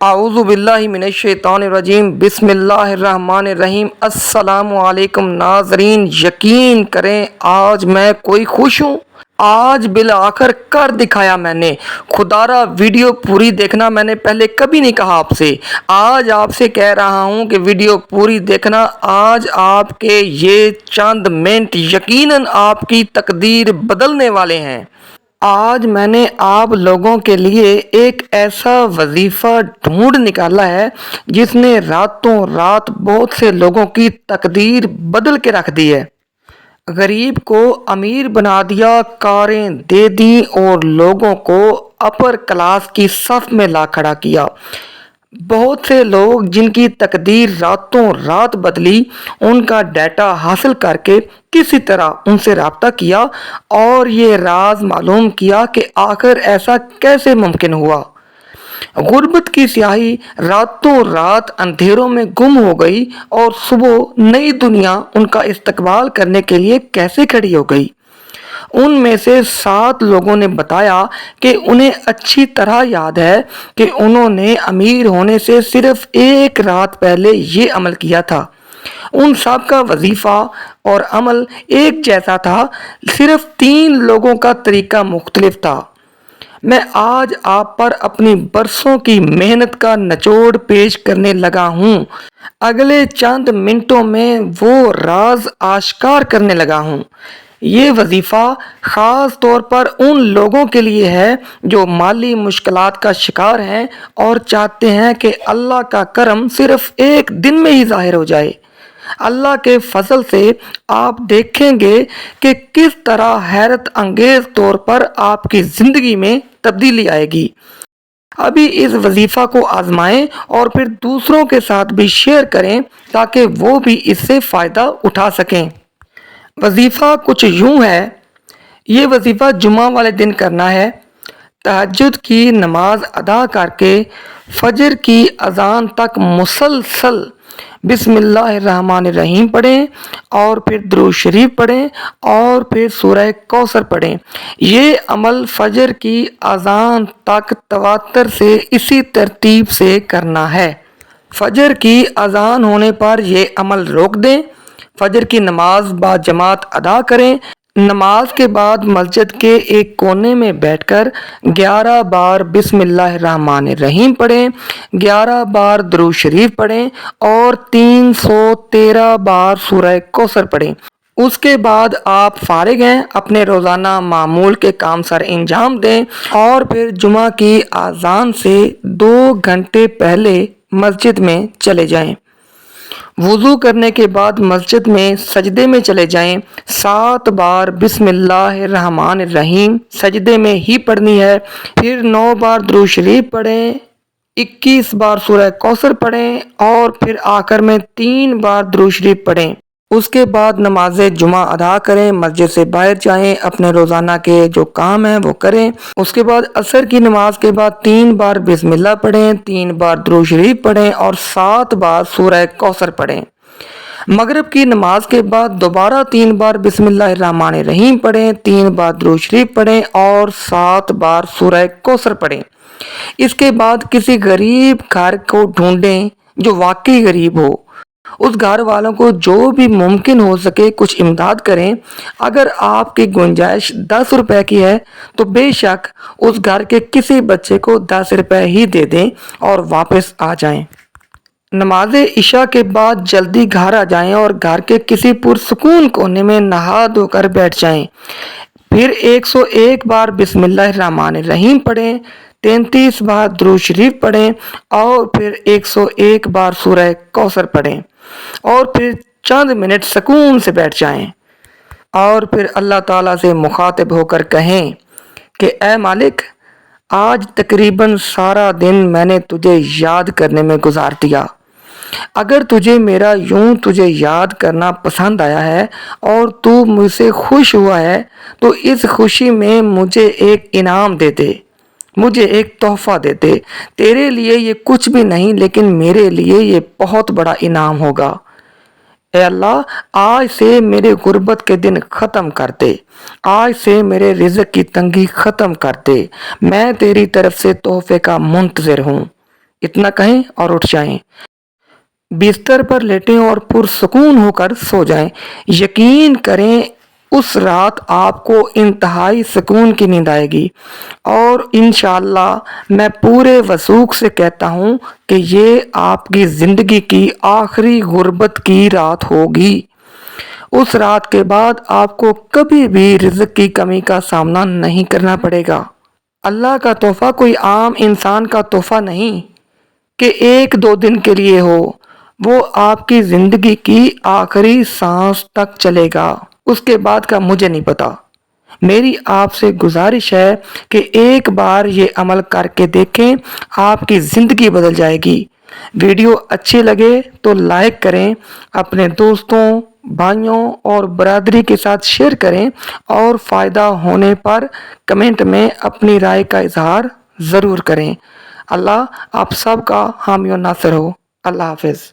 اعوذ باللہ من الشیطان الرجیم بسم اللہ الرحمن الرحیم۔ السلام علیکم ناظرین، یقین کریں آج میں کوئی خوش ہوں۔ آج بالآخر کر دکھایا میں نے۔ خدارا ویڈیو پوری دیکھنا میں نے پہلے کبھی نہیں کہا آپ سے، آج آپ سے کہہ رہا ہوں کہ ویڈیو پوری دیکھنا۔ آج آپ کے یہ چند منٹ یقیناً آپ کی تقدیر بدلنے والے ہیں۔ آج میں نے آپ لوگوں کے لیے ایک ایسا وظیفہ ڈھونڈ نکالا ہے جس نے راتوں رات بہت سے لوگوں کی تقدیر بدل کے رکھ دی ہے۔ غریب کو امیر بنا دیا، کاریں دے دیں اور لوگوں کو اپر کلاس کی صف میں لا کھڑا کیا۔ بہت سے لوگ جن کی تقدیر راتوں رات بدلی، ان کا ڈیٹا حاصل کر کے کسی طرح ان سے رابطہ کیا اور یہ راز معلوم کیا کہ آخر ایسا کیسے ممکن ہوا۔ غربت کی سیاہی راتوں رات اندھیروں میں گم ہو گئی اور صبح نئی دنیا ان کا استقبال کرنے کے لیے کیسے کھڑی ہو گئی۔ ان میں سے 7 لوگوں نے بتایا کہ انہیں اچھی طرح یاد ہے کہ انہوں نے امیر ہونے سے صرف ایک رات پہلے یہ عمل کیا تھا۔ ان سب کا وظیفہ اور عمل ایک جیسا تھا، صرف 3 لوگوں کا طریقہ مختلف تھا۔ میں آج آپ پر اپنی برسوں کی محنت کا نچوڑ پیش کرنے لگا ہوں۔ اگلے چند منٹوں میں وہ راز آشکار کرنے لگا ہوں۔ یہ وظیفہ خاص طور پر ان لوگوں کے لیے ہے جو مالی مشکلات کا شکار ہیں اور چاہتے ہیں کہ اللہ کا کرم صرف ایک دن میں ہی ظاہر ہو جائے۔ اللہ کے فضل سے آپ دیکھیں گے کہ کس طرح حیرت انگیز طور پر آپ کی زندگی میں تبدیلی آئے گی۔ ابھی اس وظیفہ کو آزمائیں اور پھر دوسروں کے ساتھ بھی شیئر کریں تاکہ وہ بھی اس سے فائدہ اٹھا سکیں۔ وظیفہ کچھ یوں ہے۔ یہ وظیفہ جمعہ والے دن کرنا ہے۔ تہجد کی نماز ادا کر کے فجر کی اذان تک مسلسل بسم اللہ الرحمن الرحیم پڑھیں اور پھر درود شریف پڑھیں اور پھر سورہ کوثر پڑھیں۔ یہ عمل فجر کی اذان تک تواتر سے اسی ترتیب سے کرنا ہے۔ فجر کی اذان ہونے پر یہ عمل روک دیں، فجر کی نماز با جماعت ادا کریں۔ نماز کے بعد مسجد کے ایک کونے میں بیٹھ کر 11 بار بسم اللہ الرحمن الرحیم پڑھیں، 11 بار درود شریف پڑھیں اور 313 بار سورہ کوثر پڑھیں۔ اس کے بعد آپ فارغ ہیں، اپنے روزانہ معمول کے کام سر انجام دیں اور پھر جمعہ کی اذان سے 2 گھنٹے پہلے مسجد میں چلے جائیں۔ وضو کرنے کے بعد مسجد میں سجدے میں چلے جائیں۔ 7 بار بسم اللہ الرحمن الرحیم سجدے میں ہی پڑھنی ہے، پھر 9 بار درود شریف پڑھیں، 21 بار سورہ کوثر پڑھیں اور پھر آخر میں 3 بار درود شریف پڑھیں۔ اس کے بعد نماز جمعہ ادا کریں، مسجد سے باہر جائیں، اپنے روزانہ کے جو کام ہیں وہ کریں۔ اس کے بعد عصر کی نماز کے بعد 3 بار بسم اللہ پڑھیں، 3 بار درود شریف پڑھیں اور 7 بار سورہ کوثر پڑھیں۔ مغرب کی نماز کے بعد دوبارہ 3 بار بسم اللہ الرحمن الرحیم پڑھیں، 3 بار درود شریف پڑھیں اور 7 بار سورہ کوثر پڑھیں۔ اس کے بعد کسی غریب گھر کو ڈھونڈیں جو واقعی غریب ہو، اس گھر والوں کو جو بھی ممکن ہو سکے کچھ امداد کریں۔ اگر آپ کی گنجائش 10 روپے کی ہے تو بے شک اس گھر کے کسی بچے کو 10 روپے ہی دے دیں اور واپس آ جائیں۔ نماز عشاء کے بعد جلدی گھر آ جائیں اور گھر کے کسی پرسکون کونے میں نہا دھو کر بیٹھ جائیں۔ پھر 101 بار بسم اللہ الرحمن الرحیم پڑھیں، 33 بار درود شریف پڑھیں اور پھر 101 بار سورہ کوثر پڑھیں اور پھر چند منٹ سکون سے بیٹھ جائیں اور پھر اللہ تعالیٰ سے مخاطب ہو کر کہیں کہ اے مالک، آج تقریباً سارا دن میں نے تجھے یاد کرنے میں گزار دیا۔ اگر تجھے میرا یوں تجھے یاد کرنا پسند آیا ہے اور تو مجھ سے خوش ہوا ہے تو اس خوشی میں مجھے ایک انعام دے دے، مجھے ایک تحفہ دے دے۔ تیرے لیے یہ کچھ بھی نہیں لیکن میرے لیے یہ بہت بڑا انعام ہوگا۔ اے اللہ، آج سے میرے غربت کے دن ختم کر دے، آج سے میرے رزق کی تنگی ختم کر دے، میں تیری طرف سے تحفے کا منتظر ہوں۔ اتنا کہیں اور اٹھ جائیں، بستر پر لیٹیں اور پرسکون ہو کر سو جائیں۔ یقین کریں اس رات آپ کو انتہائی سکون کی نیند آئے گی، اور انشاءاللہ میں پورے وثوق سے کہتا ہوں کہ یہ آپ کی زندگی کی آخری غربت کی رات ہوگی۔ اس رات کے بعد آپ کو کبھی بھی رزق کی کمی کا سامنا نہیں کرنا پڑے گا۔ اللہ کا تحفہ کوئی عام انسان کا تحفہ نہیں کہ ایک دو دن کے لیے ہو، وہ آپ کی زندگی کی آخری سانس تک چلے گا۔ اس کے بعد کا مجھے نہیں پتا۔ میری آپ سے گزارش ہے کہ ایک بار یہ عمل کر کے دیکھیں، آپ کی زندگی بدل جائے گی۔ ویڈیو اچھی لگے تو لائک کریں، اپنے دوستوں، بھائیوں اور برادری کے ساتھ شیئر کریں، اور فائدہ ہونے پر کمنٹ میں اپنی رائے کا اظہار ضرور کریں۔ اللہ آپ سب کا حامی و ناصر ہو۔ اللہ حافظ۔